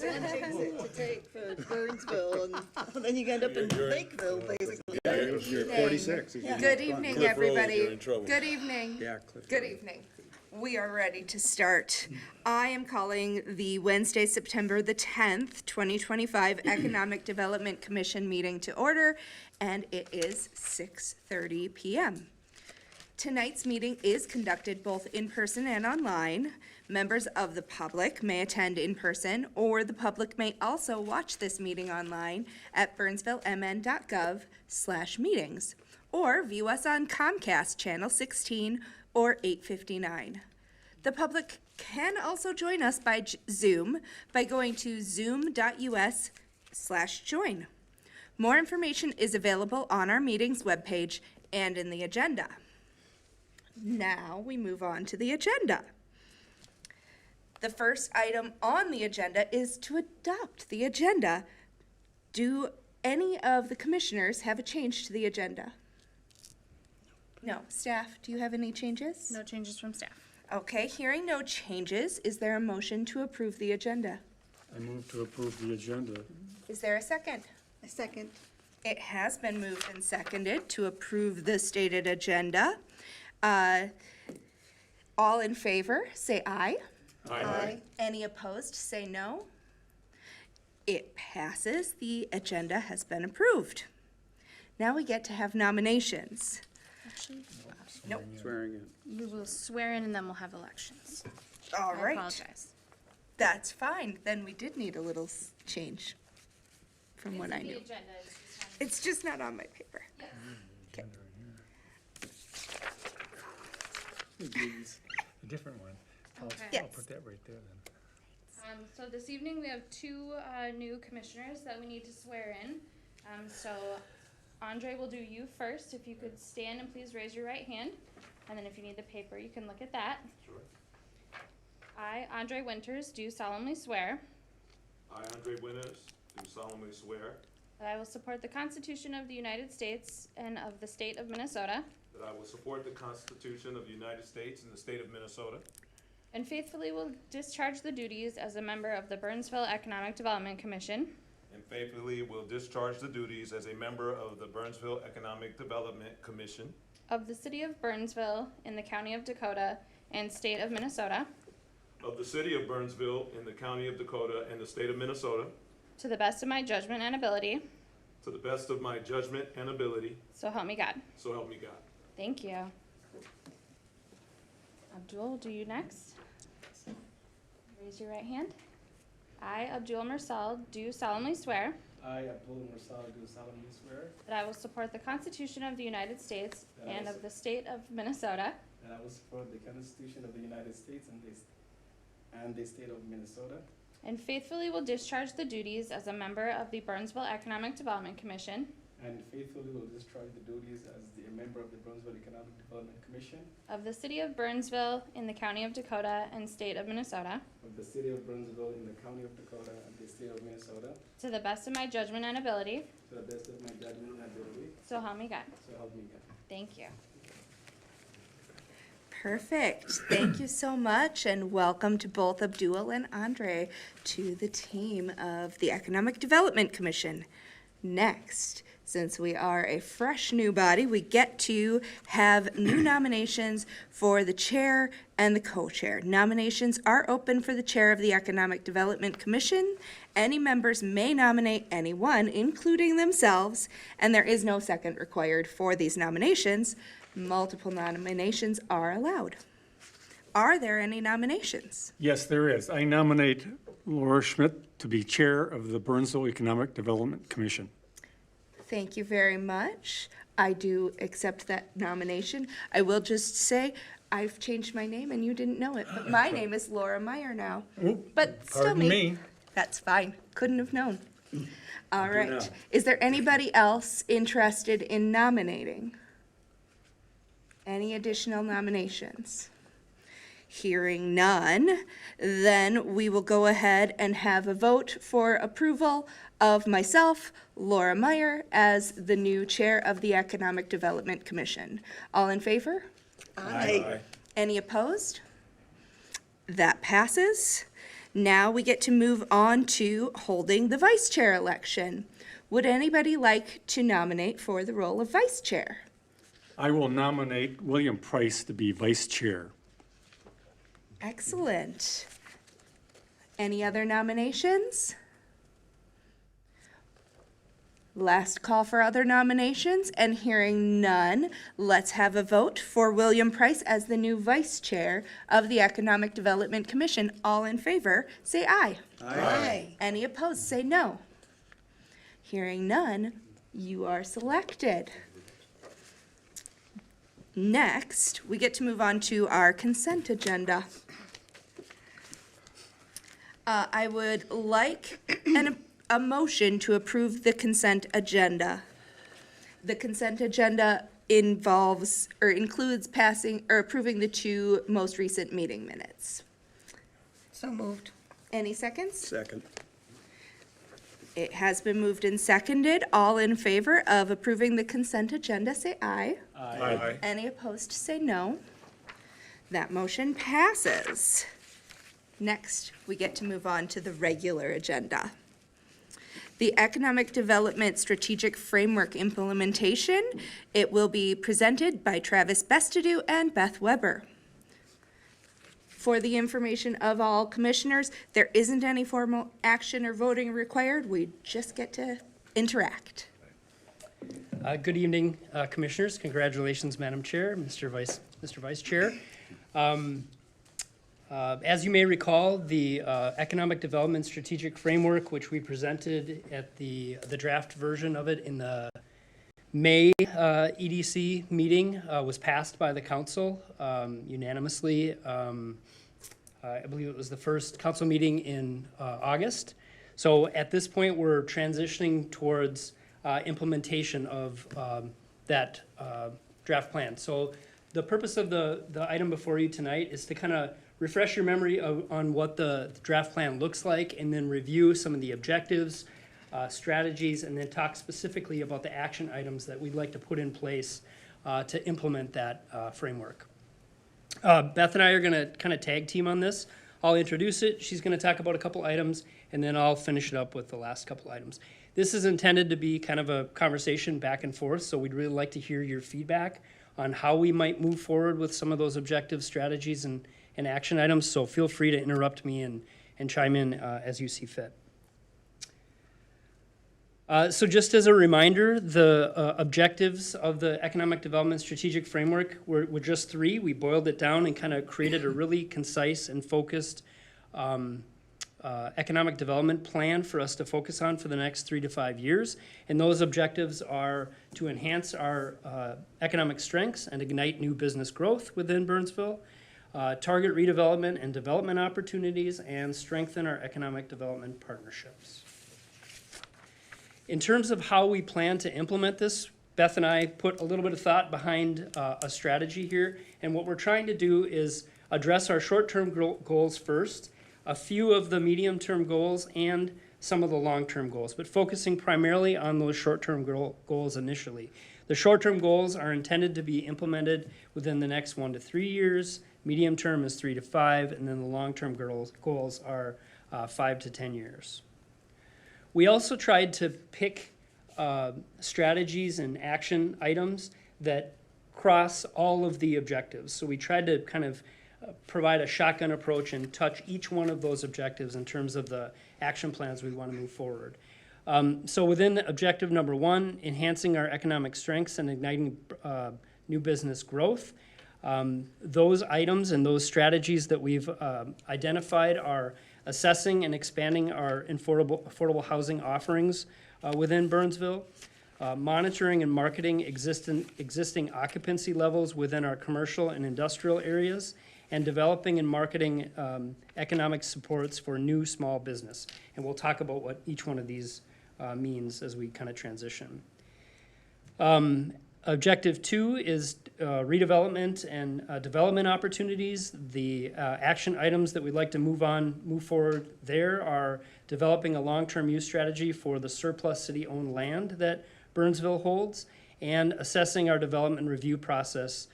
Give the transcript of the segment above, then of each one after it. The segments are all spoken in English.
takes it to take for Burnsville, and then you end up in Lakeville, basically. You're 46. Good evening, Cliff Rose, everybody. you're in trouble. Good evening. Yeah, Cliff Good Rose. evening. We are ready to start. I am calling the Wednesday, September the 10th, 2025 Economic Development Commission meeting to order, and it is 6:30 p.m. Tonight's meeting is conducted both in person and online. Members of the public may attend in person, or the public may also watch this meeting online at burnsvillemn.gov/meetings, or view us on Comcast Channel 16 or 859. The public can also join us by Zoom by going to zoom.us/join. More information is available on our meetings webpage and in the agenda. Now we move on to the agenda. The first item on the agenda is to adopt the agenda. Do any of the commissioners have a change to the agenda? No. Staff, do you have any changes? No changes from staff. Okay, hearing no changes, is there a motion to approve the agenda? I move to approve the agenda. Is there a second? A second. It has been moved and seconded to approve the stated agenda. All in favor, say aye. Aye. Any opposed, say no. It passes. The agenda has been approved. Now we get to have nominations. Actually, Nope. Swearing in. we will swear in and then we'll have elections. All I right. apologize. That's fine. Then we did need a little change from what I knew. It's just not on my paper. Okay. A different one. Okay. Yes. I'll put that right there then. So this evening we have two new commissioners that we need to swear in. So Andre, will do you first. If you could stand and please raise your right hand. And then if you need the paper, you can look at that. Sure. I, Andre Winters, do solemnly swear I, Andre Winters, do solemnly swear that I will support the Constitution of the United States and of the state of Minnesota, that I will support the Constitution of the United States and the state of Minnesota, and faithfully will discharge the duties as a member of the Burnsville Economic Development Commission and faithfully will discharge the duties as a member of the Burnsville Economic Development Commission of the city of Burnsville in the county of Dakota and state of Minnesota of the city of Burnsville in the county of Dakota and the state of Minnesota, to the best of my judgment and ability. to the best of my judgment and ability, So help me God. so help me God. Thank you. Abdul, do you next? Raise your right hand. I, Abdul Mursal, do solemnly swear I, Abdul Mursal, do solemnly swear that I will support the Constitution of the United States That I and will of the state of Minnesota, that I will support the Constitution of the United States and the state of Minnesota, and faithfully will discharge the duties as a member of the Burnsville Economic Development Commission and faithfully will discharge the duties as a member of the Burnsville Economic Development Commission of the city of Burnsville in the county of Dakota and state of Minnesota, of the city of Burnsville in the county of Dakota and the state of Minnesota, to the best of my judgment and ability. to the best of my judgment and ability, So help me God. so help me God. Thank you. Perfect. Thank you so much, and welcome to both Abdul and Andre to the team of the Economic Development Commission. Next, since we are a fresh new body, we get to have new nominations for the chair and the co-chair. Nominations are open for the chair of the Economic Development Commission. Any members may nominate anyone, including themselves, and there is no second required for these nominations. Multiple nominations are allowed. Are there any nominations? Yes, there is. I nominate Laura Schmidt to be chair of the Burnsville Economic Development Commission. Thank you very much. I do accept that nomination. I will just say, I've changed my name and you didn't know it, but my name is Laura Meyer now. But still Pardon me. That's fine. Couldn't have known. All do right. now. Is there anybody else interested in nominating? Any additional nominations? Hearing none, then we will go ahead and have a vote for approval of myself, Laura Meyer, as the new chair of the Economic Development Commission. All in favor? Aye. Any opposed? That passes. Now we get to move on to holding the vice chair election. Would anybody like to nominate for the role of vice chair? I will nominate William Price to be vice chair. Excellent. Any other nominations? Last call for other nominations, and hearing none, let's have a vote for William Price as the new vice chair of the Economic Development Commission. All in favor, say aye. Aye. Any opposed, say no. Hearing none, you are selected. Next, we get to move on to our consent agenda. I would like a motion to approve the consent agenda. The consent agenda involves or includes passing or approving the 2 most recent meeting minutes. So moved. Any seconds? Second. It has been moved and seconded. All in favor of approving the consent agenda, say aye. Aye. Any opposed, say no. That motion passes. Next, we get to move on to the regular agenda. The Economic Development Strategic Framework Implementation. It will be presented by Travis Bestadu and Beth Weber. For the information of all commissioners, there isn't any formal action or voting required. We just get to interact. Good evening, Commissioners. Congratulations, Madam Chair, Mr. Vice Chair. As you may recall, the Economic Development Strategic Framework, which we presented at the draft version of it in the May EDC meeting, was passed by the council unanimously. I believe it was the first council meeting in August. So at this point, we're transitioning towards implementation of that draft plan. So the purpose of the item before you tonight is to kind of refresh your memory on what the draft plan looks like, and then review some of the objectives, strategies, and then talk specifically about the action items that we'd like to put in place to implement that framework. Beth and I are going to kind of tag team on this. I'll introduce it. She's going to talk about a couple items, and then I'll finish it up with the last couple items. This is intended to be kind of a conversation back and forth, so we'd really like to hear your feedback on how we might move forward with some of those objective strategies and action items. So feel free to interrupt me and chime in as you see fit. So just as a reminder, the objectives of the Economic Development Strategic Framework were just 3. We boiled it down and kind of created a really concise and focused economic development plan for us to focus on for the next 3 to 5 years. And those objectives are to enhance our economic strengths and ignite new business growth within Burnsville, target redevelopment and development opportunities, and strengthen our economic development partnerships. In terms of how we plan to implement this, Beth and I put a little bit of thought behind a strategy here, and what we're trying to do is address our short-term goals first, a few of the medium-term goals, and some of the long-term goals, but focusing primarily on those short-term goals initially. The short-term goals are intended to be implemented within the next 1 to 3 years, medium-term is 3 to 5, and then the long-term goals are 5 to 10 years. We also tried to pick strategies and action items that cross all of the objectives. So we tried to kind of provide a shotgun approach and touch each one of those objectives in terms of the action plans we want to move forward. So within objective number 1, enhancing our economic strengths and igniting new business growth, those items and those strategies that we've identified are assessing and expanding our affordable housing offerings within Burnsville, monitoring and marketing existing occupancy levels within our commercial and industrial areas, and developing and marketing economic supports for new small business. And we'll talk about what each one of these means as we kind of transition. Objective 2 is redevelopment and development opportunities. The action items that we'd like to move forward there are developing a long-term use strategy for the surplus city-owned land that Burnsville holds, and assessing our development review process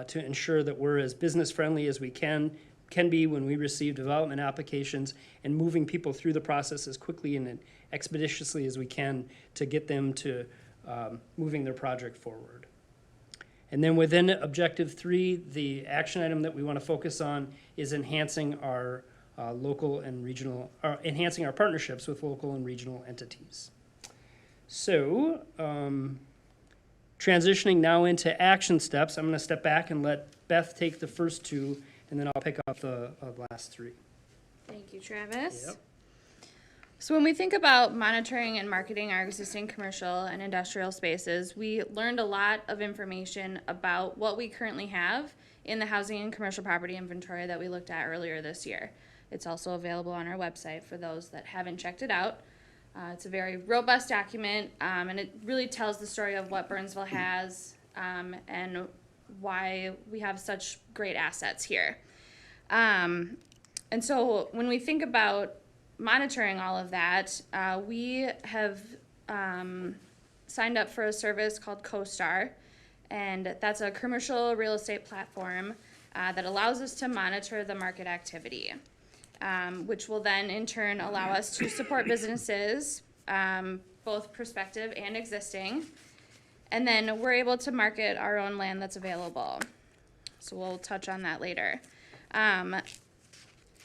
to ensure that we're as business-friendly as we can, can be when we receive development applications and moving people through the process as quickly and expeditiously as we can to get them to moving their project forward. And then within Objective 3, the action item that we want to focus on is enhancing our local and regional, enhancing our partnerships with local and regional entities. So, transitioning now into action steps, I'm going to step back and let Beth take the first two, and then I'll pick up the last three. Thank you, Travis. Yep. So when we think about monitoring and marketing our existing commercial and industrial spaces, we learned a lot of information about what we currently have in the housing and commercial property inventory that we looked at earlier this year. It's also available on our website for those that haven't checked it out. It's a very robust document, and it really tells the story of what Burnsville has and why we have such great assets here. And so when we think about monitoring all of that, we have signed up for a service called CoStar, and that's a commercial real estate platform that allows us to monitor the market activity, which will then in turn allow us to support businesses, both prospective and existing, and then we're able to market our own land that's available. So we'll touch on that later.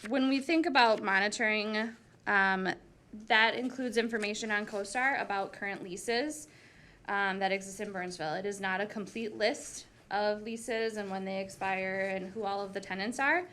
When we think about monitoring, that includes information on CoStar about current leases that exist in Burnsville. It is not a complete list of leases and when they expire and who all of the tenants are,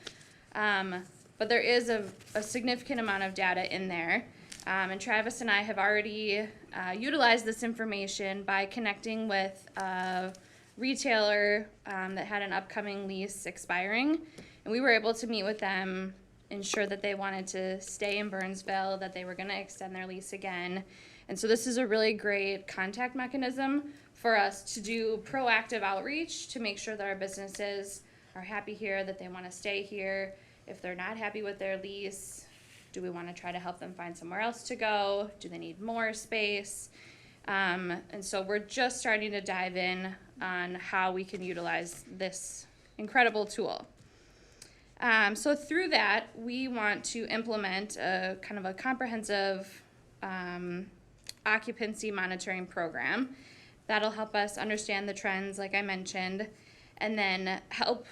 but there is a significant amount of data in there. And Travis and I have already utilized this information by connecting with a retailer that had an upcoming lease expiring, and we were able to meet with them, ensure that they wanted to stay in Burnsville, that they were going to extend their lease again. And so this is a really great contact mechanism for us to do proactive outreach to make sure that our businesses are happy here, that they want to stay here. If they're not happy with their lease, do we want to try to help them find somewhere else to go? Do they need more space? And so we're just starting to dive in on how we can utilize this incredible tool. So through that, we want to implement a kind of a comprehensive occupancy monitoring program that'll help us understand the trends, like I mentioned, and then help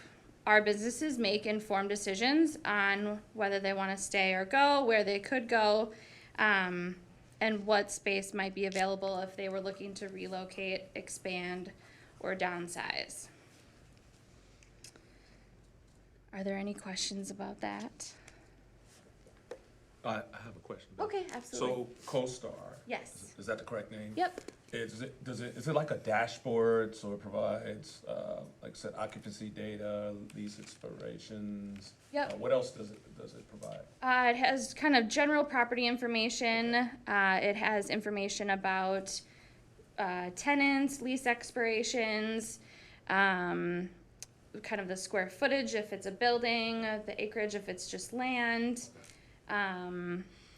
our businesses make informed decisions on whether they want to stay or go, where they could go, and what space might be available if they were looking to relocate, expand, or downsize. Are there any questions about that? I have a question. Okay, absolutely. So CoStar. Yes. Is that the correct name? Yep. Is it like a dashboard, so it provides like I said, occupancy data, lease expirations? Yep. What else does it provide? It has kind of general property information. It has information about tenants, lease expirations, kind of the square footage if it's a building, the acreage if it's just land.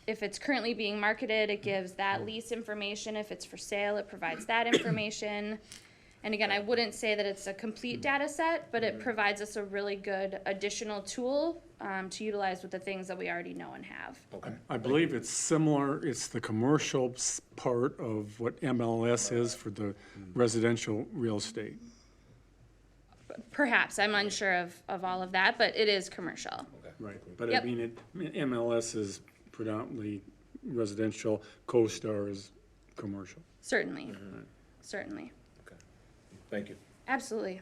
If it's currently being marketed, it gives that lease information. If it's for sale, it provides that information. And again, I wouldn't say that it's a complete data set, but it provides us a really good additional tool to utilize with the things that we already know and have. Okay. I believe it's similar, it's the commercial part of what MLS is for the residential real estate. Perhaps, I'm unsure of all of that, but it is commercial. Right, but I Yep. mean, MLS is predominantly residential, CoStar is commercial. Certainly, certainly. Thank you. Absolutely.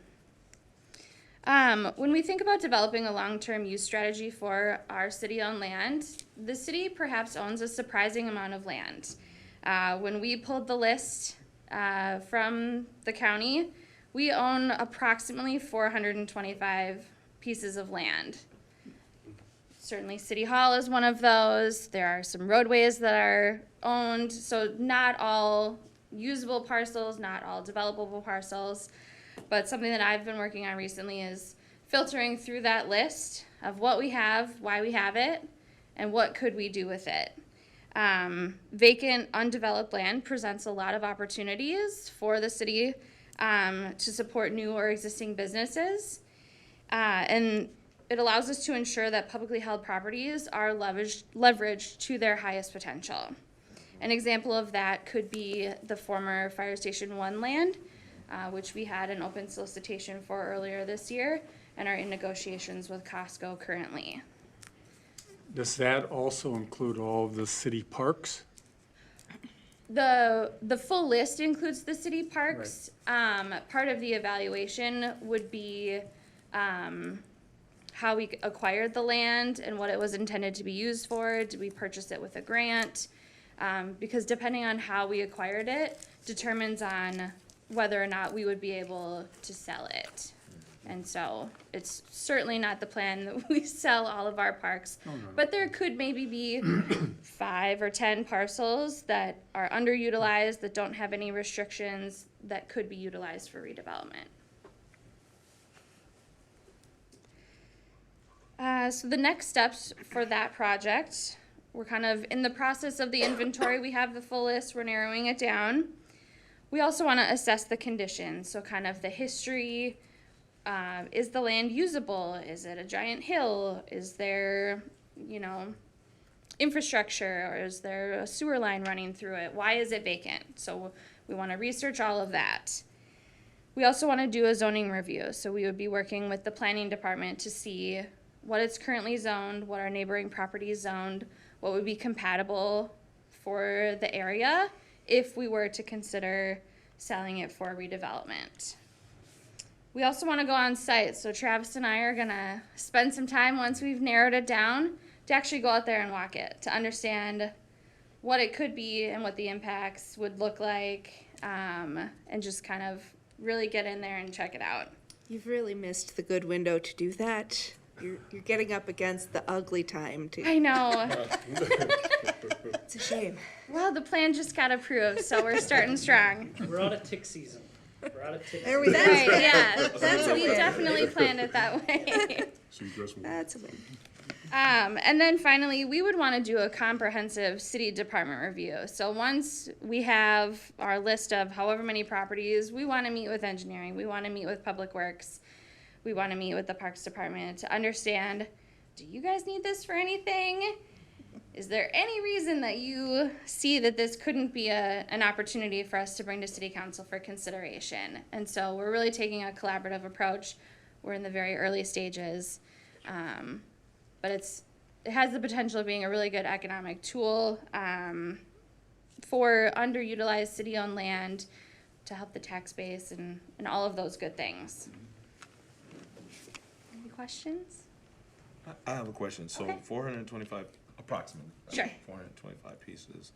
When we think about developing a long-term use strategy for our city-owned land, the city perhaps owns a surprising amount of land. When we pulled the list from the county, we own approximately 425 pieces of land. Certainly City Hall is one of those. There are some roadways that are owned, so not all usable parcels, not all developable parcels, but something that I've been working on recently is filtering through that list of what we have, why we have it, and what could we do with it. Vacant, undeveloped land presents a lot of opportunities for the city to support new or existing businesses. And it allows us to ensure that publicly held properties are leveraged to their highest potential. An example of that could be the former Fire Station 1 land, which we had an open solicitation for earlier this year and are in negotiations with Costco currently. Does that also include all of the city parks? The full list includes the city parks. Part of the evaluation would be how we acquired the land and what it was intended to be used for. Did we purchase it with a grant? Because depending on how we acquired it determines on whether or not we would be able to sell it. And so it's certainly not the plan that we sell all of our parks, but there could maybe be 5 or 10 parcels that are underutilized, that don't have any restrictions, that could be utilized for redevelopment. So the next steps for that project, we're kind of in the process of the inventory. We have the full list, we're narrowing it down. We also want to assess the conditions, so kind of the history. Is the land usable? Is it a giant hill? Is there, infrastructure, or is there a sewer line running through it? Why is it vacant? So we want to research all of that. We also want to do a zoning review. So we would be working with the planning department to see what it's currently zoned, what our neighboring property is zoned, what would be compatible for the area if we were to consider selling it for redevelopment. We also want to go on site, so Travis and I are going to spend some time once we've narrowed it down to actually go out there and walk it, to understand what it could be and what the impacts would look like, and just kind of really get in there and check it out. You've really missed the good window to do that. You're getting up against the ugly time too. I know. It's a shame. Well, the plan just got approved, so we're starting strong. We're out of tick season. There we go. Right, yeah. That's a We win. definitely planned it that way. That's a win. And then finally, we would want to do a comprehensive city department review. So once we have our list of however many properties, we want to meet with engineering, we want to meet with public works, we want to meet with the parks department to understand, do you guys need this for anything? Is there any reason that you see that this couldn't be an opportunity for us to bring to city council for consideration? And so we're really taking a collaborative approach. We're in the very early stages. But it has the potential of being a really good economic tool for underutilized city-owned land to help the tax base and all of those good things. Any questions? I have a question. So Okay. 425, approximately. right? Sure. 425 pieces,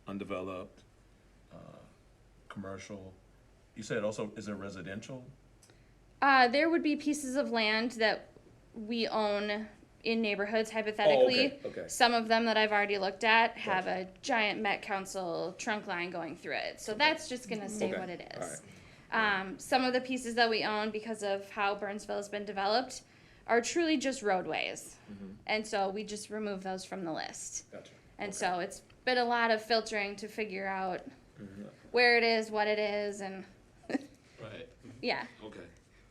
undeveloped. Commercial. You said also, is it residential? There would be pieces of land that we own in neighborhoods, hypothetically. Okay. Some of them that I've already looked at have a giant Met Council trunk line going through it. So that's just gonna stay Okay. what it is. All Some of the pieces that we own, because of how Burnsville has been developed, are truly just roadways. And so we just remove those from the list. Gotcha. And so it's been a lot of filtering to figure out where it is, what it is, and Right. yeah. Okay.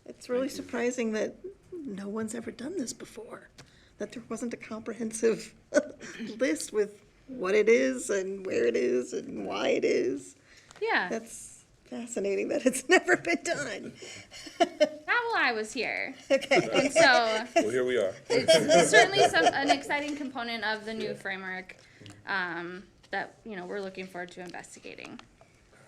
It's really surprising that no one's ever done this before, that there wasn't a comprehensive list with what it is and where it is and why it is. Yeah. That's fascinating that it's never been done. Not while I was here. Okay. And so Well, here we are. it's certainly an exciting component of the new framework that we're looking forward to investigating.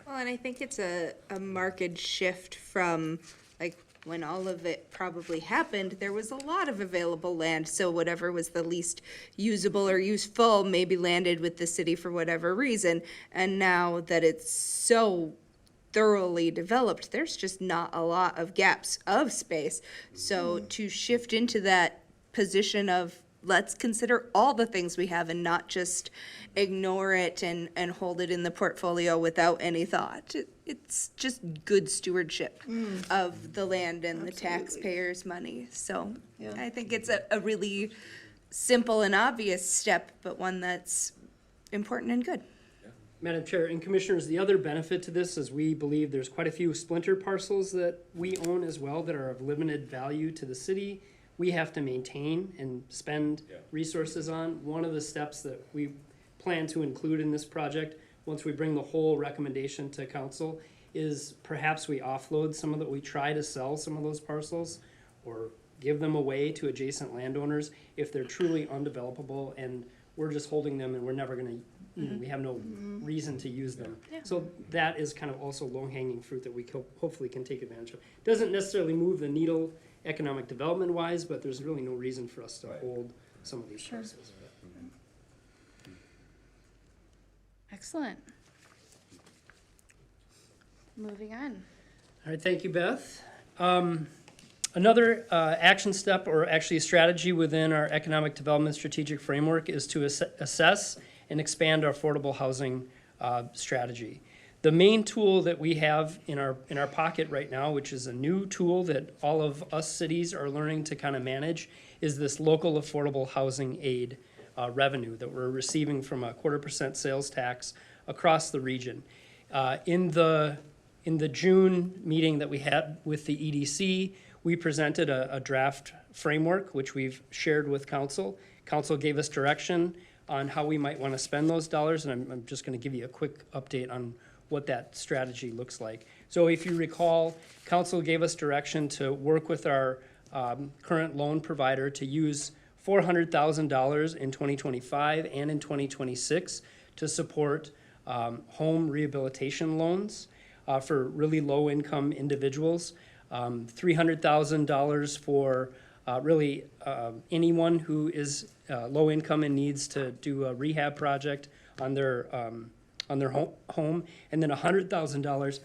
Well, and I think it's a marked shift from, like, when all of it probably happened, there was a lot of available land, so whatever was the least usable or useful maybe landed with the city for whatever reason. And now that it's so thoroughly developed, there's just not a lot of gaps of space. So to shift into that position of, let's consider all the things we have and not just ignore it and hold it in the portfolio without any thought. It's just good stewardship of the land and the taxpayers' money. So Yeah. I think it's a really simple and obvious step, but one that's important and good. Madam Chair and Commissioners, the other benefit to this is we believe there's quite a few splinter parcels that we own as well that are of limited value to the city. we have to maintain and spend resources on. One of the steps that we plan to include in this project, once we bring the whole recommendation to council, is perhaps we offload some of we try to sell some of those parcels or give them away to adjacent landowners if they're truly undevelopable and we're just holding them and we're never gonna, we have no reason to use them. Yeah. So that is kind of also low-hanging fruit that we hopefully can take advantage of. Doesn't necessarily move the needle economic development wise, but there's really no reason for us to hold some of these parcels. Excellent. Moving on. All right, thank you, Beth. Another action step, or actually a strategy within our economic development strategic framework, is to assess and expand our affordable housing strategy. The main tool that we have in our pocket right now, which is a new tool that all of us cities are learning to kind of manage, is this local affordable housing aid revenue that we're receiving from a 0.25% sales tax across the region. In the June meeting that we had with the EDC, we presented a draft framework, which we've shared with council. Council gave us direction on how we might want to spend those dollars, and I'm just going to give you a quick update on what that strategy looks like. So if you recall, council gave us direction to work with our current loan provider to use $400,000 in 2025 and in 2026 to support home rehabilitation loans for really low-income individuals. $300,000 for really anyone who is low income and needs to do a rehab project on their home, and then $100,000,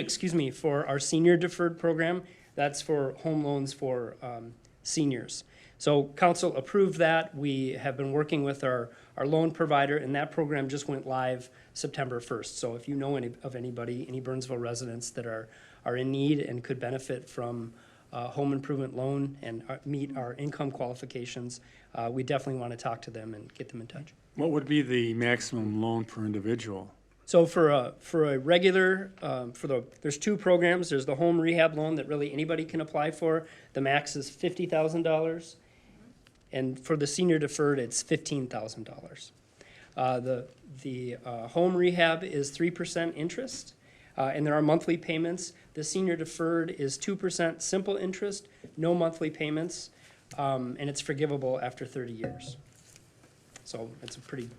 excuse me, for our senior deferred program. That's for home loans for seniors. So council approved that. We have been working with our loan provider, and that program just went live September 1st. So if you know of anybody, any Burnsville residents that are in need and could benefit from home improvement loan and meet our income qualifications, we definitely want to talk to them and get them in touch. What would be the maximum loan per individual? So for a regular, there's two programs. There's the home rehab loan that really anybody can apply for. The max is $50,000. And for the senior deferred, it's $15,000. The home rehab is 3% interest, and there are monthly payments. The senior deferred is 2% simple interest, no monthly payments, and it's forgivable after 30 years. So it's a pretty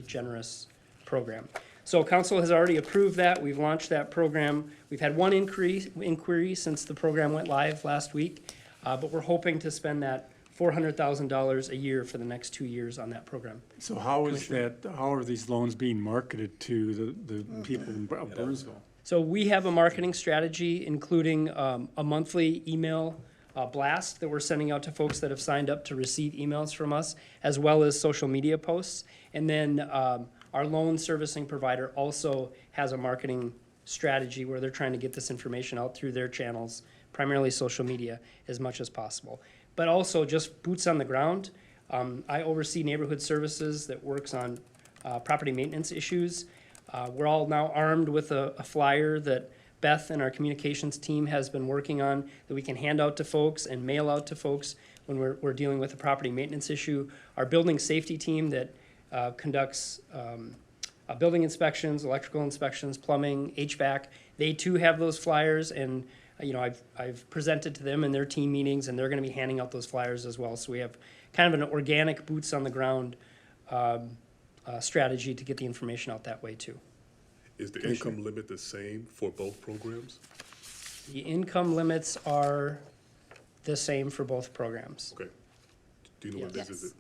generous program. So council has already approved that. We've launched that program. We've had one inquiry since the program went live last week, but we're hoping to spend that $400,000 a year for the next 2 years on that program. So how are these loans being marketed to the people of Burnsville? So we have a marketing strategy, including a monthly email blast that we're sending out to folks that have signed up to receive emails from us, as well as social media posts. And then our loan servicing provider also has a marketing strategy where they're trying to get this information out through their channels, primarily social media, as much as possible. But also just boots on the ground. I oversee neighborhood services that works on property maintenance issues. We're all now armed with a flyer that Beth and our communications team has been working on that we can hand out to folks and mail out to folks when we're dealing with a property maintenance issue. Our building safety team that conducts building inspections, electrical inspections, plumbing, HVAC, they too have those flyers, and I've presented to them in their team meetings, and they're going to be handing out those flyers as well. So we have kind of an organic boots on the ground strategy to get the information out that way too. Is the income limit the same for both programs? The income limits are the same for both programs. Okay. Do you know what this is? Is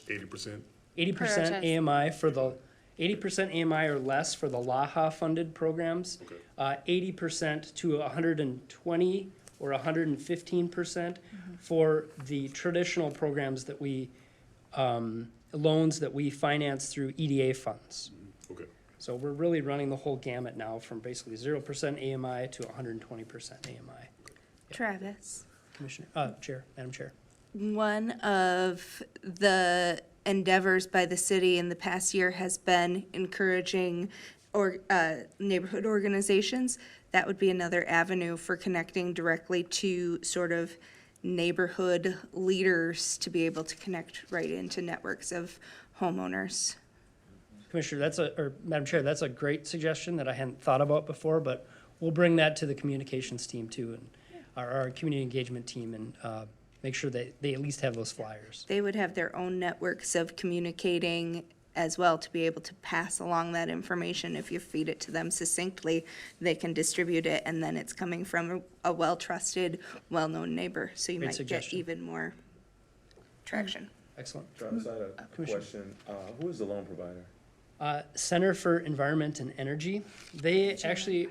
it 80%? 80% AMI for the 80% AMI or less for the LAHA funded programs. Okay. 80% to 120 or 115% for the traditional programs that we loans that we finance through EDA funds. Okay. So we're really running the whole gamut now from basically 0% AMI to 120% AMI. Travis, Commissioner, Madam Chair. one of the endeavors by the city in the past year has been encouraging neighborhood organizations. That would be another avenue for connecting directly to sort of neighborhood leaders to be able to connect right into networks of homeowners. Commissioner, Madam Chair, that's a great suggestion that I hadn't thought about before, but we'll bring that to the communications team too, and our community engagement team, and make sure that they at least have those flyers. They would have their own networks of communicating as well to be able to pass along that information. If you feed it to them succinctly, they can distribute it, and then it's coming from a well-trusted, well-known neighbor, so you Great might get suggestion. even more traction. Excellent. Travis, I had a Commissioner. question. Who is the loan provider? Center for Environment and Energy, they actually,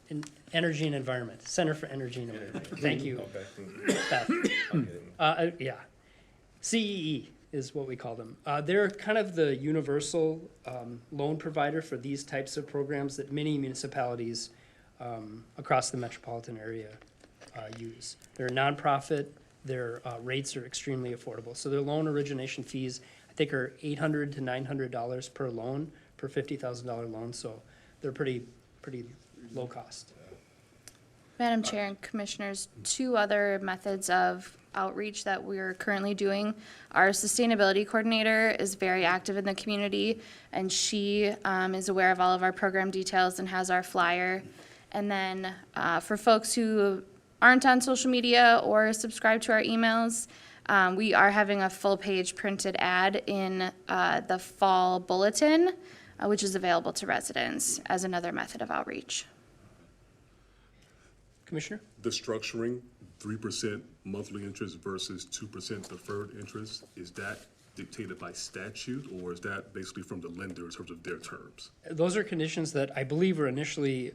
in Energy and Environment, Center for Energy and Environment. Thank you, Okay. Beth. I'm kidding. Yeah. CEE is what we call them. They're kind of the universal loan provider for these types of programs that many municipalities across the metropolitan area use. They're a nonprofit. Their rates are extremely affordable. So their loan origination fees, I think, are $800 to $900 per loan, per $50,000 loan. So they're pretty low cost. Madam Chair and Commissioners, two other methods of outreach that we're currently doing. Our sustainability coordinator is very active in the community, and she is aware of all of our program details and has our flyer. And then for folks who aren't on social media or subscribe to our emails, we are having a full-page printed ad in the fall bulletin, which is available to residents as another method of outreach. Commissioner? The structuring, 3% monthly interest versus 2% deferred interest, is that dictated by statute, or is that basically from the lender in terms of their terms? Those are conditions that I believe were initially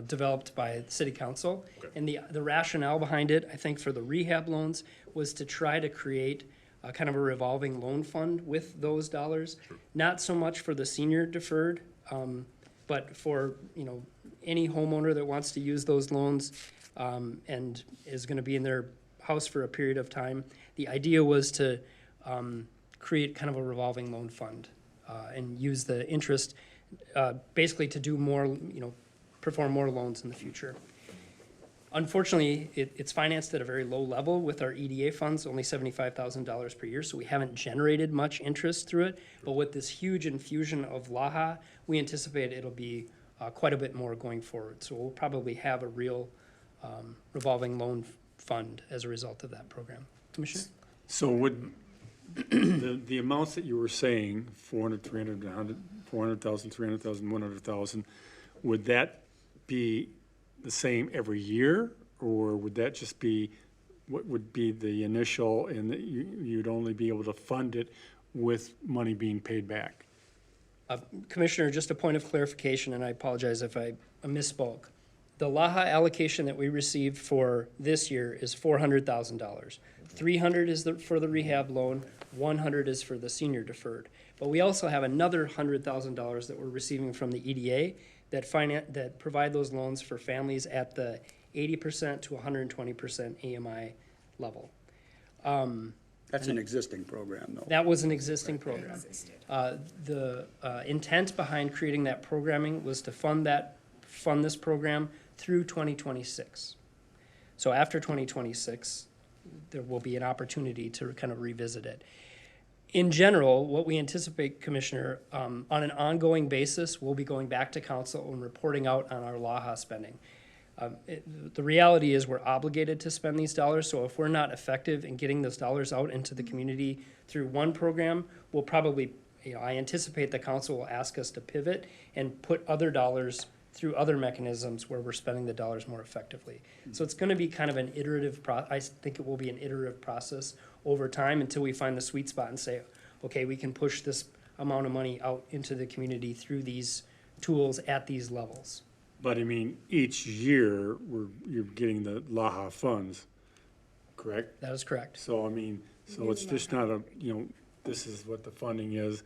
developed by the city council. Okay. And the rationale behind it, I think, for the rehab loans was to try to create a kind of a revolving loan fund with those dollars. Sure. Not so much for the senior deferred, but for, any homeowner that wants to use those loans and is gonna be in their house for a period of time. The idea was to create kind of a revolving loan fund and use the interest basically to do more, perform more loans in the future. Unfortunately, it's financed at a very low level with our EDA funds, only $75,000 per year, so we haven't generated much interest through it. But with this huge infusion of LAHA, we anticipate it'll be quite a bit more going forward. So we'll probably have a real revolving loan fund as a result of that program. Commissioner? So would, the amounts that you were saying, 400, 300, 100, 400,000, 300,000, 100,000, would that be the same every year? Or would that just be, what would be the initial, and that you'd only be able to fund it with money being paid back? Commissioner, just a point of clarification, and I apologize if I misspoke. The LAHA allocation that we received for this year is $400,000. 300 is for the rehab loan, 100 is for the senior deferred. But we also have another $100,000 that we're receiving from the EDA that provide those loans for families at the 80% to 120% AMI level. That's an existing program, though. That was an existing program. The intent behind creating that programming was to fund this program through 2026. So after 2026, there will be an opportunity to kind of revisit it. In general, what we anticipate, Commissioner, on an ongoing basis, we'll be going back to council and reporting out on our LAHA spending. The reality is we're obligated to spend these dollars, so if we're not effective in getting those dollars out into the community through one program, we'll probably, I anticipate the council will ask us to pivot and put other dollars through other mechanisms where we're spending the dollars more effectively. So it's gonna be kind of an iterative I think it will be an iterative process over time until we find the sweet spot and say, okay, we can push this amount of money out into the community through these tools at these levels. But I mean, each year, you're getting the LAHA funds, correct? That is correct. So I mean, so it's just not this is what the funding is,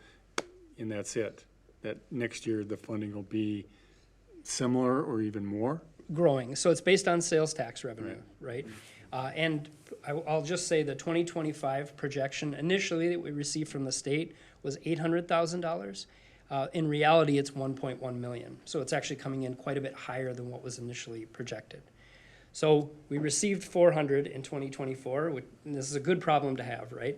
and that's it. That next year, the funding will be similar or even more? Growing. So it's based on sales tax revenue, right? And I'll just say the 2025 projection initially that we received from the state was $800,000. In reality, it's 1.1 million. So it's actually coming in quite a bit higher than what was initially projected. So we received 400 in 2024, and this is a good problem to have, right?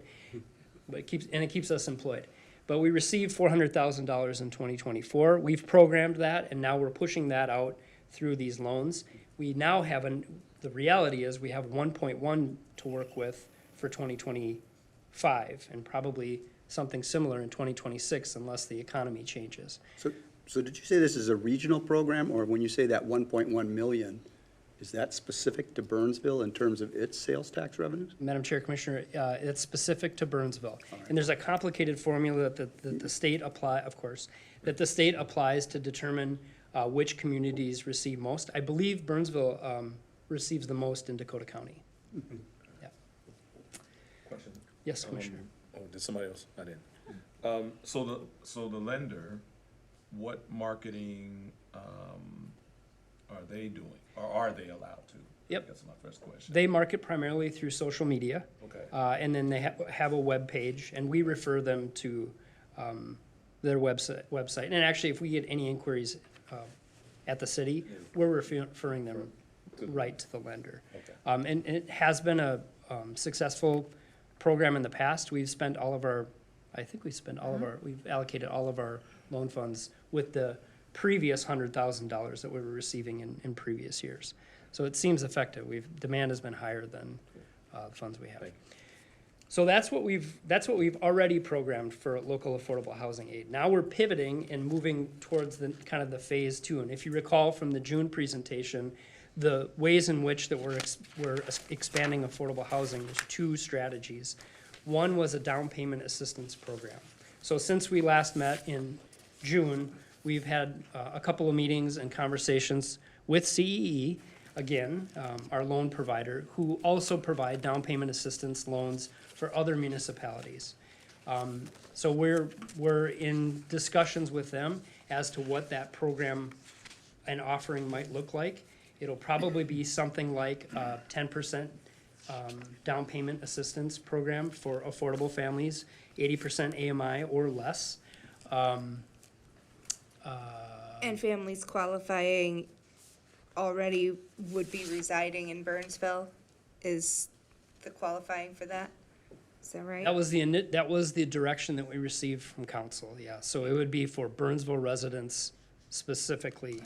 But it keeps us employed. But we received $400,000 in 2024. We've programmed that, and now we're pushing that out through these loans. We now have the reality is we have 1.1 to work with for 2025, and probably something similar in 2026 unless the economy changes. So did you say this is a regional program, or when you say that 1.1 million, is that specific to Burnsville in terms of its sales tax revenues? Madam Chair, Commissioner, it's specific to Burnsville. And there's a complicated formula that the state that the state applies to determine which communities receive most. I believe Burnsville receives the most in Dakota County. Yeah. Question. Yes, Commissioner. Did somebody else? I didn't. So the lender, what marketing are they doing, or are they allowed to? Yep. That's my first question. They market primarily through social media. Okay. And then they have a web page, and we refer them to their website. And actually, if we get any inquiries at the city, we're referring them right to the lender. Okay. And it has been a successful program in the past. We've spent all of our, we've allocated all of our loan funds with the previous $100,000 that we were receiving in previous years. So it seems effective. Demand has been higher than the funds we have. Thank you. So that's what we've already programmed for local affordable housing aid. Now we're pivoting and moving towards the kind of the phase 2. And if you recall from the June presentation, the ways in which that we're expanding affordable housing, there's 2 strategies. One was a down payment assistance program. So since we last met in June, we've had a couple of meetings and conversations with CEE, again, our loan provider, who also provide down payment assistance loans for other municipalities. So we're in discussions with them as to what that program and offering might look like. It'll probably be something like a 10% down payment assistance program for affordable families, 80% AMI or less. And families qualifying already would be residing in Burnsville is the qualifying for that? Is that right? That was the direction that we received from council, yeah. So it would be for Burnsville residents specifically.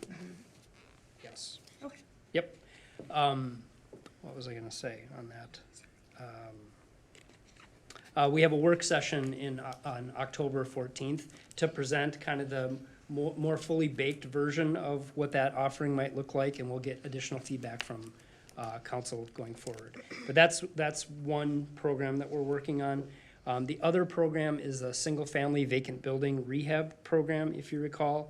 Yes. Okay. Yep. What was I gonna say on that? We have a work session on October 14th to present kind of the more fully baked version of what that offering might look like, and we'll get additional feedback from council going forward. But that's one program that we're working on. The other program is a single-family vacant building rehab program, if you recall,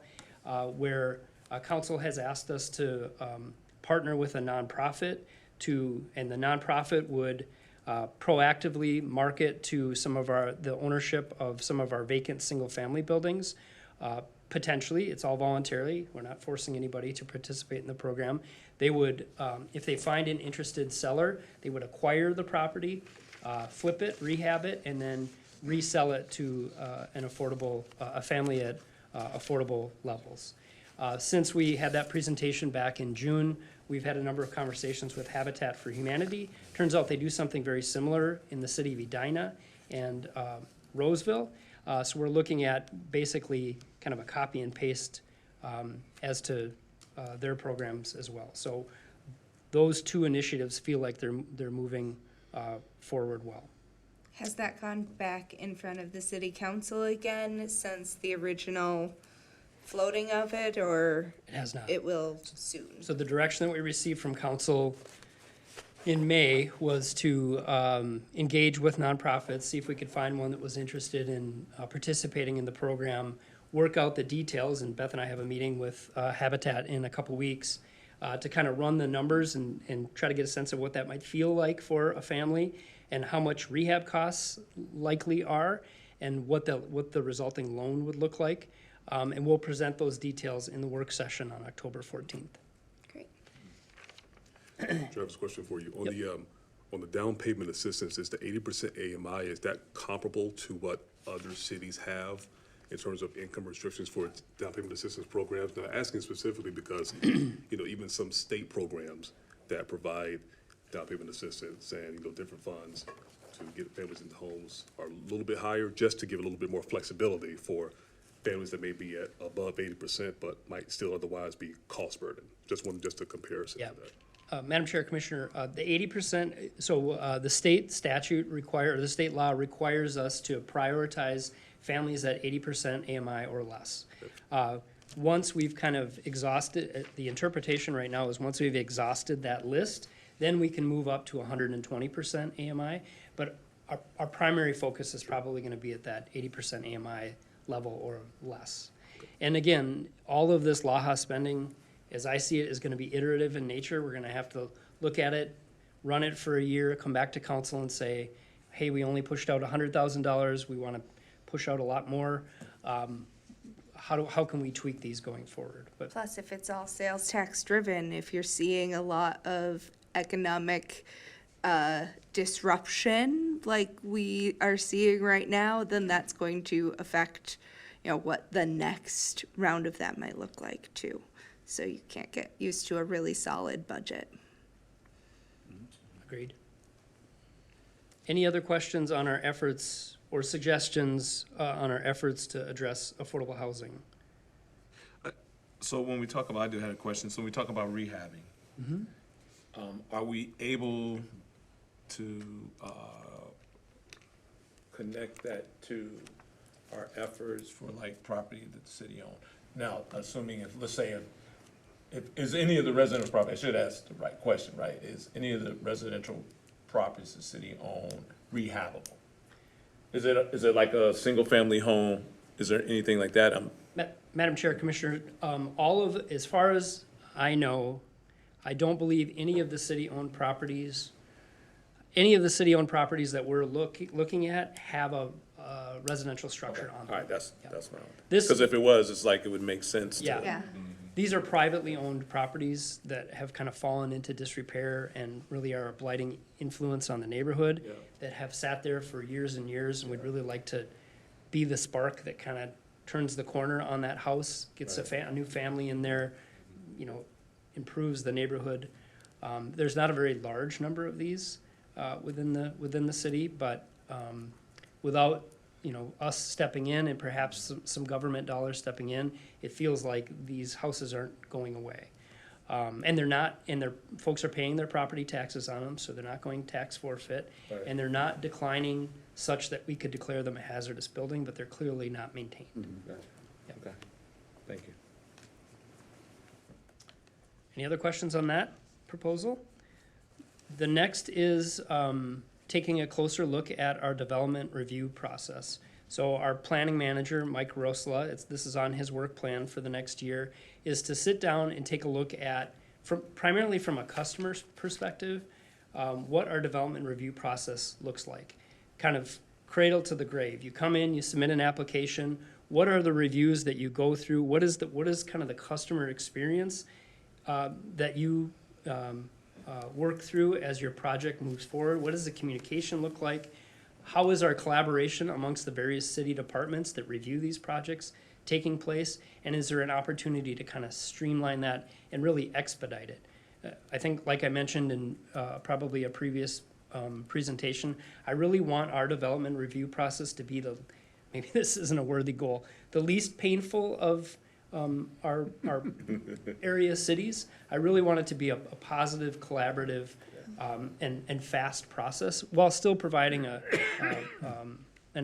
where council has asked us to partner with a nonprofit and the nonprofit would proactively market to the ownership of some of our vacant single-family buildings. Potentially, it's all voluntary. We're not forcing anybody to participate in the program. They would, if they find an interested seller, they would acquire the property, flip it, rehab it, and then resell it to a family at affordable levels. Since we had that presentation back in June, we've had a number of conversations with Habitat for Humanity. Turns out they do something very similar in the city of Edina and Roseville. So we're looking at basically kind of a copy and paste as to their programs as well. So those 2 initiatives feel like they're moving forward well. Has that gone back in front of the city council again since the original floating of it, or? It has not. It will soon? So the direction that we received from council in May was to engage with nonprofits, see if we could find one that was interested in participating in the program, work out the details, and Beth and I have a meeting with Habitat in a couple weeks to kind of run the numbers and try to get a sense of what that might feel like for a family and how much rehab costs likely are and what the resulting loan would look like. And we'll present those details in the work session on October 14th. Great. Travis, question for you. On the down payment assistance, is the 80% AMI, is that comparable to what other cities have in terms of income restrictions for down payment assistance programs? Now, asking specifically because, even some state programs that provide down payment assistance and, different funds to get families into homes are a little bit higher, just to give a little bit more flexibility for families that may be at above 80%, but might still otherwise be cost burden. Just a comparison Yeah. to that. Madam Chair, Commissioner, the 80%, so the state statute the state law requires us to prioritize families at 80% AMI or less. Once we've kind of exhausted, the interpretation right now is once we've exhausted that list, then we can move up to 120% AMI. But our primary focus is probably going to be at that 80% AMI level or less. And again, all of this LAHA spending, as I see it, is going to be iterative in nature. We're going to have to look at it, run it for a year, come back to council and say, hey, we only pushed out $100,000. We want to push out a lot more. How can we tweak these going forward? But Plus, if it's all sales tax driven, if you're seeing a lot of economic disruption like we are seeing right now, then that's going to affect, what the next round of that might look like too. So you can't get used to a really solid budget. agreed. Any other questions on our efforts or suggestions on our efforts to address affordable housing? So when we talk about, I do have a question, so when we talk about rehabbing, are we able to connect that to our efforts for like property that the city owns? Now, assuming if, let's say, is any of the residential property, I should ask the right question, right? Is any of the residential properties the city own rehabbable? Is it like a single family home? Is there anything like that? Madam Chair, Commissioner, as far as I know, I don't believe any of the city-owned properties that we're looking at have a residential structure on them. All right, that's Yeah. what I want. This- Because if it was, it's like it would make sense to. Yeah. These are privately owned properties that have kind of fallen into disrepair and really are a blighting influence on the neighborhood, Yeah. that have sat there for years and years, and we'd really like to be the spark that kind of turns the corner on that house, gets a new family in there, improves the neighborhood. There's not a very large number of these within the city, but without us stepping in and perhaps some government dollars stepping in, it feels like these houses aren't going away. And they're not, and folks are paying their property taxes on them, so they're not going tax forfeit. Right. And they're not declining such that we could declare them a hazardous building, but they're clearly not maintained. Gotcha. Okay, thank you. Any other questions on that proposal? The next is taking a closer look at our development review process. So our planning manager, Mike Rosla, this is on his work plan for the next year, is to sit down and take a look at, primarily from a customer's perspective, what our development review process looks like. Kind of cradle to the grave. You come in, you submit an application. What are the reviews that you go through? What is kind of the customer experience that you work through as your project moves forward? What does the communication look like? How is our collaboration amongst the various city departments that review these projects taking place? And is there an opportunity to kind of streamline that and really expedite it? I think, like I mentioned in probably a previous presentation, I really want our development review process to be maybe this isn't a worthy goal, the least painful of our area cities. I really want it to be a positive, collaborative, and fast process while still providing an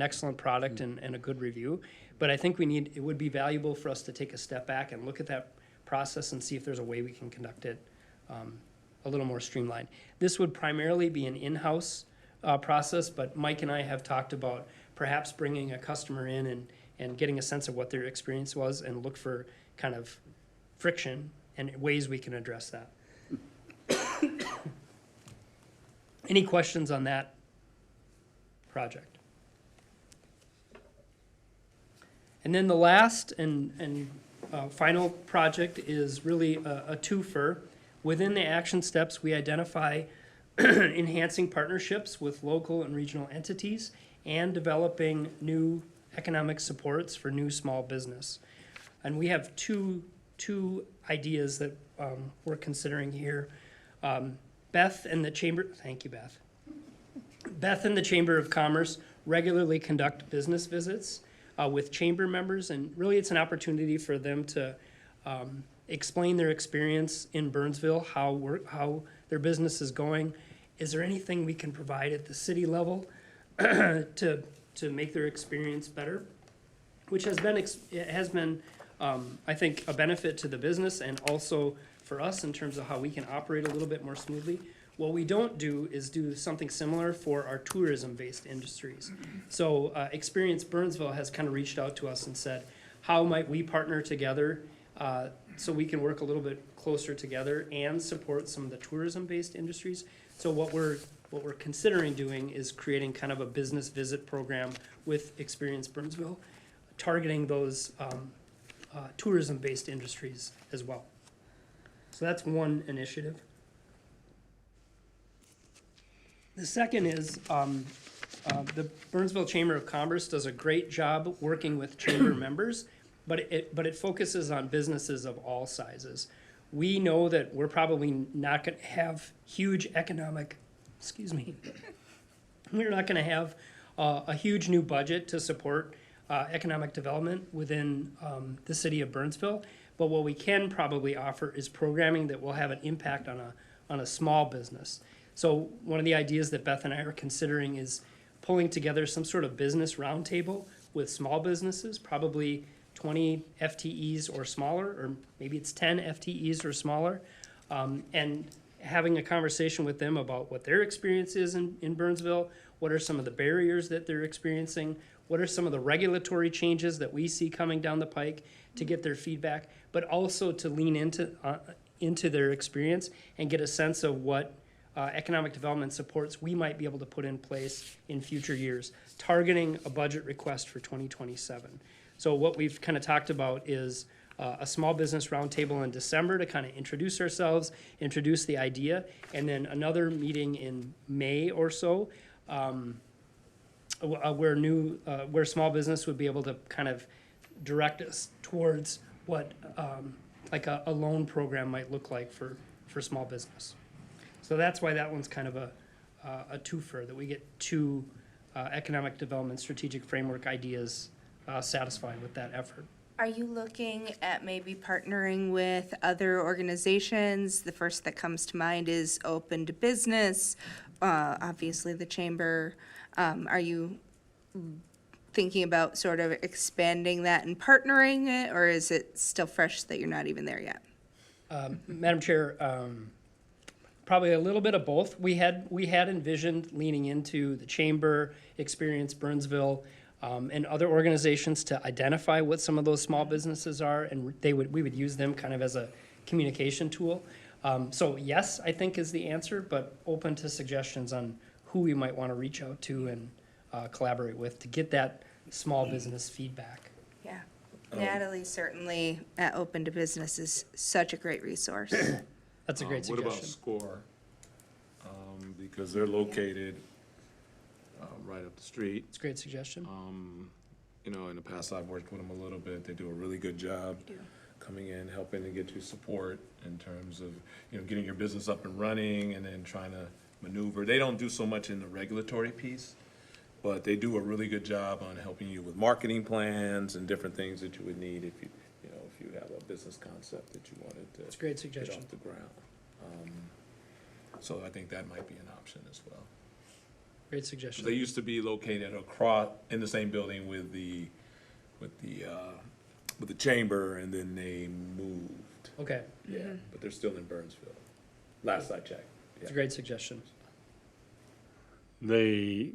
excellent product and a good review. But I think it would be valuable for us to take a step back and look at that process and see if there's a way we can conduct it a little more streamlined. This would primarily be an in-house process, but Mike and I have talked about perhaps bringing a customer in and getting a sense of what their experience was and look for kind of friction and ways we can address that. Any questions on that project? And then the last and final project is really a twofer. Within the action steps, we identify enhancing partnerships with local and regional entities and developing new economic supports for new small business. And we have two ideas that we're considering here. Beth and the Chamber, thank you, Beth. Beth and the Chamber of Commerce regularly conduct business visits with chamber members, and really it's an opportunity for them to explain their experience in Burnsville, how their business is going. Is there anything we can provide at the city level to make their experience better? Which has been, I think, a benefit to the business and also for us in terms of how we can operate a little bit more smoothly. What we don't do is do something similar for our tourism-based industries. So Experience Burnsville has kind of reached out to us and said, how might we partner together so we can work a little bit closer together and support some of the tourism-based industries? So what we're considering doing is creating kind of a business visit program with Experience Burnsville, targeting those tourism-based industries as well. So that's one initiative. The second is the Burnsville Chamber of Commerce does a great job working with chamber members, but it focuses on businesses of all sizes. We know that we're probably not going to have huge economic, we're not going to have a huge new budget to support economic development within the city of Burnsville. But what we can probably offer is programming that will have an impact on a small business. So one of the ideas that Beth and I are considering is pulling together some sort of business roundtable with small businesses, probably 20 FTEs or smaller, or maybe it's 10 FTEs or smaller, and having a conversation with them about what their experience is in Burnsville, what are some of the barriers that they're experiencing, what are some of the regulatory changes that we see coming down the pike, to get their feedback, but also to lean into their experience and get a sense of what economic development supports we might be able to put in place in future years, targeting a budget request for 2027. So what we've kind of talked about is a small business roundtable in December to kind of introduce ourselves, introduce the idea, and then another meeting in May or so, where small business would be able to kind of direct us towards what like a loan program might look like for small business. So that's why that one's kind of a twofer, that we get two economic development strategic framework ideas satisfied with that effort. Are you looking at maybe partnering with other organizations? The first that comes to mind is Open to Business, obviously the Chamber. Are you thinking about sort of expanding that and partnering it, or is it still fresh that you're not even there yet? Madam Chair, probably a little bit of both. We had envisioned leaning into the Chamber, Experience Burnsville, and other organizations to identify what some of those small businesses are, and we would use them kind of as a communication tool. So yes, I think is the answer, but open to suggestions on who we might want to reach out to and collaborate with to get that small business feedback. Yeah. Natalie certainly at Open to Business is such a great resource. That's a great What about suggestion. SCORE? Because they're located right up the street. It's a great suggestion. You know, in the past, I've worked with them a little bit. They do a really good job coming in, helping to get you support in terms of, you know, getting your business up and running and then trying to maneuver. They don't do so much in the regulatory piece, but they do a really good job on helping you with marketing plans and different things that you would need if you have a business concept that you wanted to It's a great get suggestion. off the ground. So I think that might be an option as well. Great suggestion. They used to be located across, in the same building with the chamber, and then they moved. Okay, Yeah, but they're still in Burnsville, last I checked. it's a great suggestion. They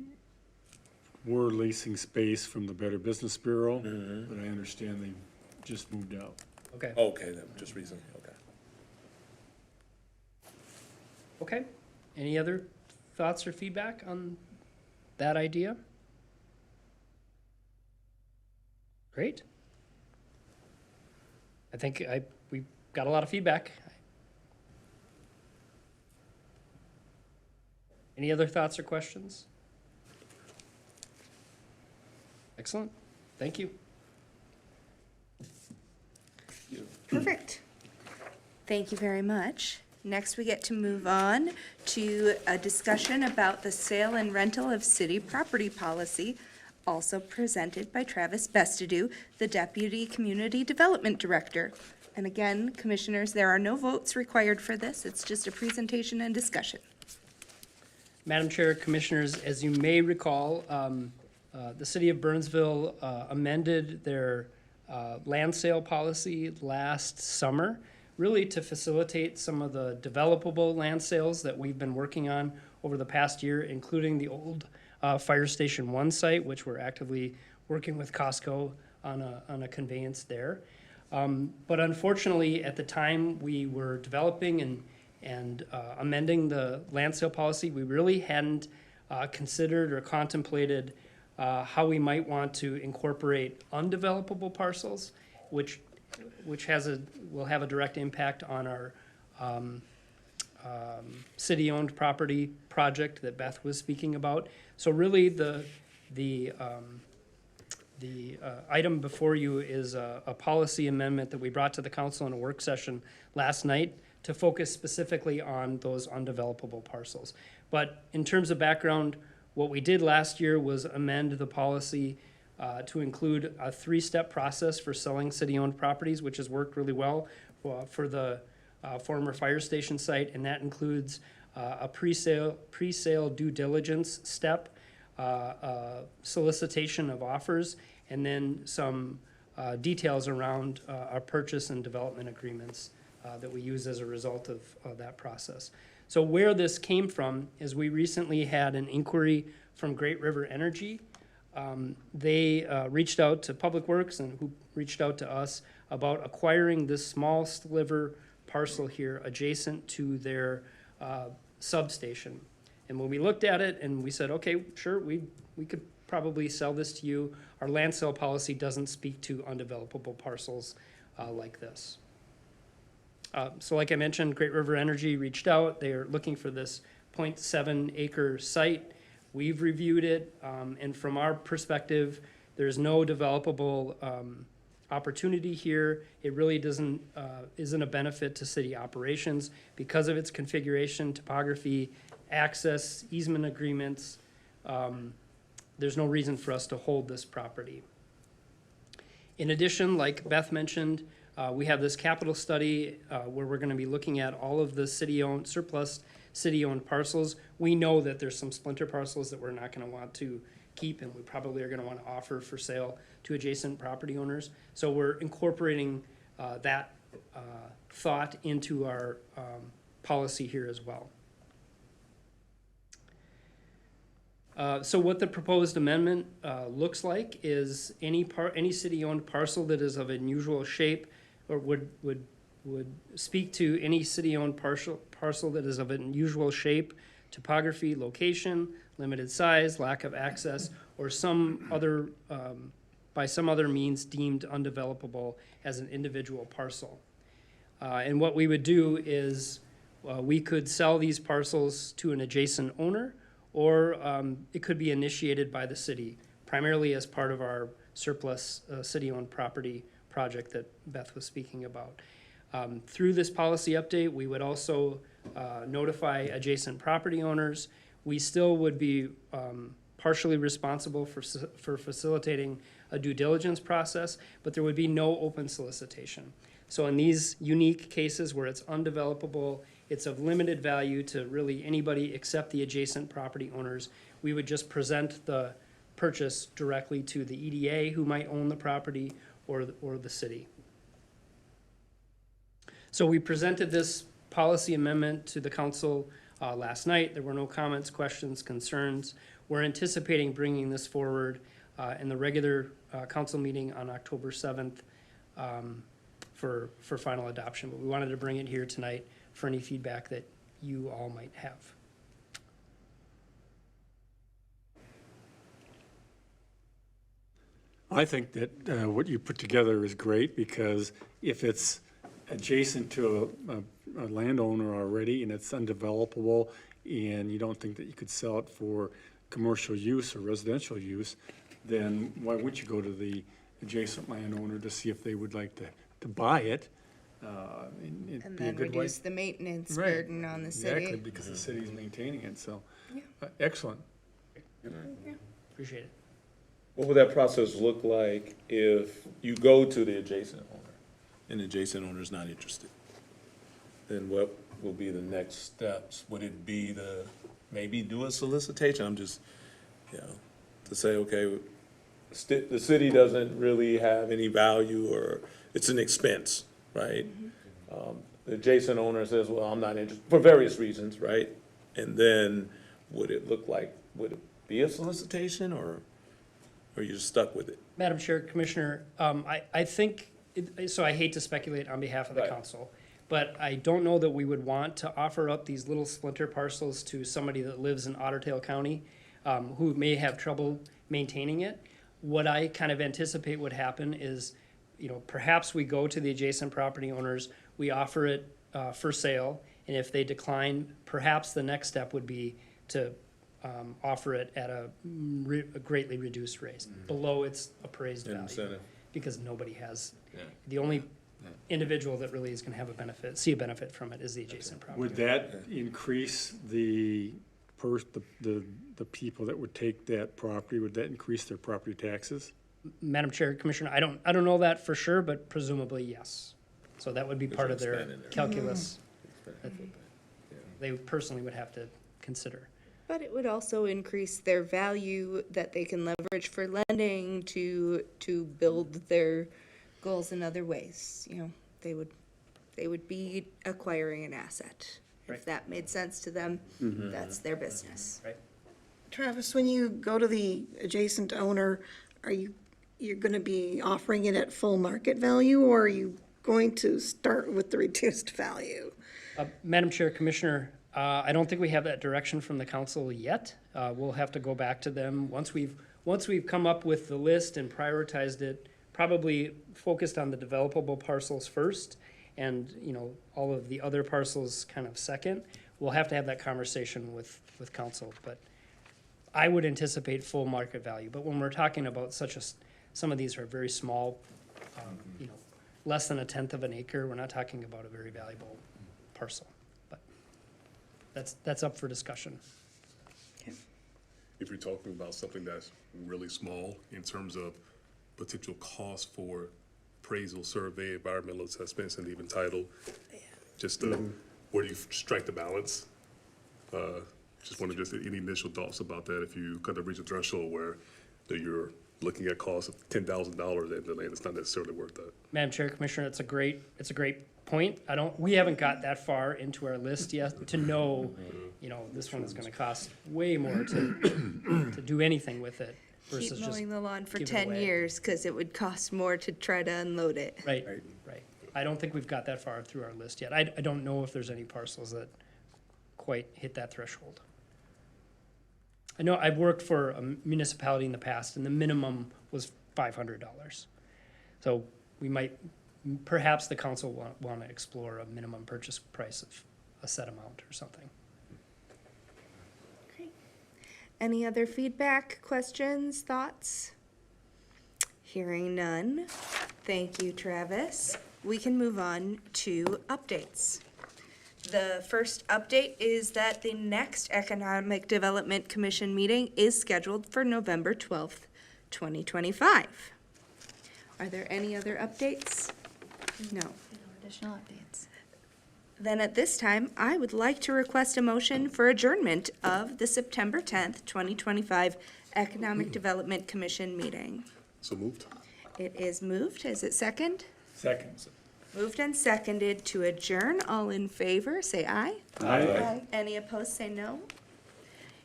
were leasing space from the Better Business Bureau, but I understand they just moved out. Okay, Okay, then, just recently, okay. okay. Any other thoughts or feedback on that idea? Great. I think we got a lot of feedback. Any other thoughts or questions? Excellent. Thank you. Perfect. Thank you very much. Next, we get to move on to a discussion about the sale and rental of city property policy, also presented by Travis Bestadu, the Deputy Community Development Director. And again, Commissioners, there are no votes required for this. It's just a presentation and discussion. Madam Chair, Commissioners, as you may recall, the City of Burnsville amended their land sale policy last summer, really to facilitate some of the developable land sales that we've been working on over the past year, including the old Fire Station 1 site, which we're actively working with Costco on a conveyance there. But unfortunately, at the time we were developing and amending the land sale policy, we really hadn't considered or contemplated how we might want to incorporate undevelopable parcels, which will have a direct impact on our city-owned property project that Beth was speaking about. So really, the item before you is a policy amendment that we brought to the council in a work session last night to focus specifically on those undevelopable parcels. But in terms of background, what we did last year was amend the policy to include a 3-step process for selling city-owned properties, which has worked really well for the former fire station site, and that includes a pre-sale due diligence step, solicitation of offers, and then some details around our purchase and development agreements that we use as a result of that process. So where this came from is we recently had an inquiry from Great River Energy. They reached out to Public Works and who reached out to us about acquiring this small sliver parcel here adjacent to their substation. And when we looked at it and we said, okay, sure, we could probably sell this to you. Our land sale policy doesn't speak to undevelopable parcels like this. So like I mentioned, Great River Energy reached out. They are looking for this 0.7 acre site. We've reviewed it, and from our perspective, there's no developable opportunity here. It really isn't a benefit to city operations because of its configuration, topography, access, easement agreements. There's no reason for us to hold this property. In addition, like Beth mentioned, we have this capital study where we're going to be looking at all of the city-owned, surplus city-owned parcels. We know that there's some splinter parcels that we're not going to want to keep, and we probably are going to want to offer for sale to adjacent property owners. So we're incorporating that thought into our policy here as well. So what the proposed amendment looks like is any city-owned parcel that is of unusual shape or would speak to any city-owned parcel that is of unusual shape, topography, location, limited size, lack of access, or some other by some other means deemed undevelopable as an individual parcel. And what we would do is we could sell these parcels to an adjacent owner, or it could be initiated by the city, primarily as part of our surplus city-owned property project that Beth was speaking about. Through this policy update, we would also notify adjacent property owners. We still would be partially responsible for facilitating a due diligence process, but there would be no open solicitation. So in these unique cases where it's undevelopable, it's of limited value to really anybody except the adjacent property owners, we would just present the purchase directly to the EDA who might own the property or the city. So we presented this policy amendment to the council last night. There were no comments, questions, concerns. We're anticipating bringing this forward in the regular council meeting on October 7th for final adoption. But we wanted to bring it here tonight for any feedback that you all might have. I think that what you put together is great, because if it's adjacent to a landowner already and it's undevelopable and you don't think that you could sell it for commercial use or residential use, then why wouldn't you go to the adjacent landowner to see if they would like to buy it? It'd And be a then good way. reduce the maintenance Right. burden on the Exactly, city. because the city's maintaining it, so, Yeah. excellent. Appreciate it. What would that process look like if you go to the adjacent owner and the adjacent owner is not interested? Then what will be the next steps? Would it be to maybe do a solicitation? I'm just, you know, to say, okay, the city doesn't really have any value or it's an expense, right? The adjacent owner says, well, I'm not interested, for various reasons, right? And then would it look like, would it be a solicitation or are you just stuck with it? Madam Chair, Commissioner, I think, so I hate to speculate on behalf of the Right. council, but I don't know that we would want to offer up these little splinter parcels to somebody that lives in Otter Tail County, who may have trouble maintaining it. What I kind of anticipate would happen is, you know, perhaps we go to the adjacent property owners, we offer it for sale, and if they decline, perhaps the next step would be to offer it at a greatly reduced rate, below its appraised value. Incentive. Because nobody has, Yeah. the only individual that really is gonna have a benefit, see a benefit from it is the adjacent property. Would that increase the people that would take that property, would that increase their property taxes? Madam Chair, Commissioner, I don't know that for sure, but presumably, yes. So that would be part of their expand in there. calculus that they personally would have to consider. But it would also increase their value that they can leverage for lending to build their goals in other ways. You know, they would be acquiring an asset. Right. If that made sense to them, that's their business. Right. Travis, when you go to the adjacent owner, you're gonna be offering it at full market value, or are you going to start with the reduced value? Madam Chair, Commissioner, I don't think we have that direction from the council yet. We'll have to go back to them once we've come up with the list and prioritized it, probably focused on the developable parcels first, and, you know, all of the other parcels kind of second. We'll have to have that conversation with council, but I would anticipate full market value. But when we're talking about some of these are very small, you know, less than 1/10 of an acre, we're not talking about a very valuable parcel. But that's up for discussion. If you're talking about something that's really small in terms of potential cost for appraisal, survey, environmental assessments, and even title, just where do you strike the balance? Just wonder, just any initial thoughts about that, if you kind of reach a threshold where you're looking at costs of $10,000 and the land is not necessarily worth that. Madam Chair, Commissioner, it's a great point. We haven't got that far into our list yet to know, you know, this one is gonna cost way more to do anything with it versus Keep just. mowing the lawn for give it 10 away. years, because it would cost more to try to unload it. Right. I don't think we've got that far through our list yet. I don't know if there's any parcels that quite hit that threshold. I know I've worked for a municipality in the past, and the minimum was $500. So we might, perhaps the council want to explore a minimum purchase price of a set amount or something. Any other feedback, questions, thoughts? Hearing none. Thank you, Travis. We can move on to updates. The first update is that the next Economic Development Commission meeting is scheduled for November 12th, 2025. Are there any other updates? No. Additional updates. Then at this time, I would like to request a motion for adjournment of the September 10th, 2025 Economic Development Commission meeting. So moved. It is moved. Is it second? Second. Moved and seconded to adjourn. All in favor, say aye. Aye. Any opposed, say no.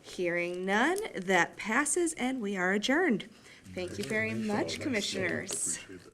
Hearing none, that passes and we are adjourned. Thank you very much, commissioners. Appreciate that.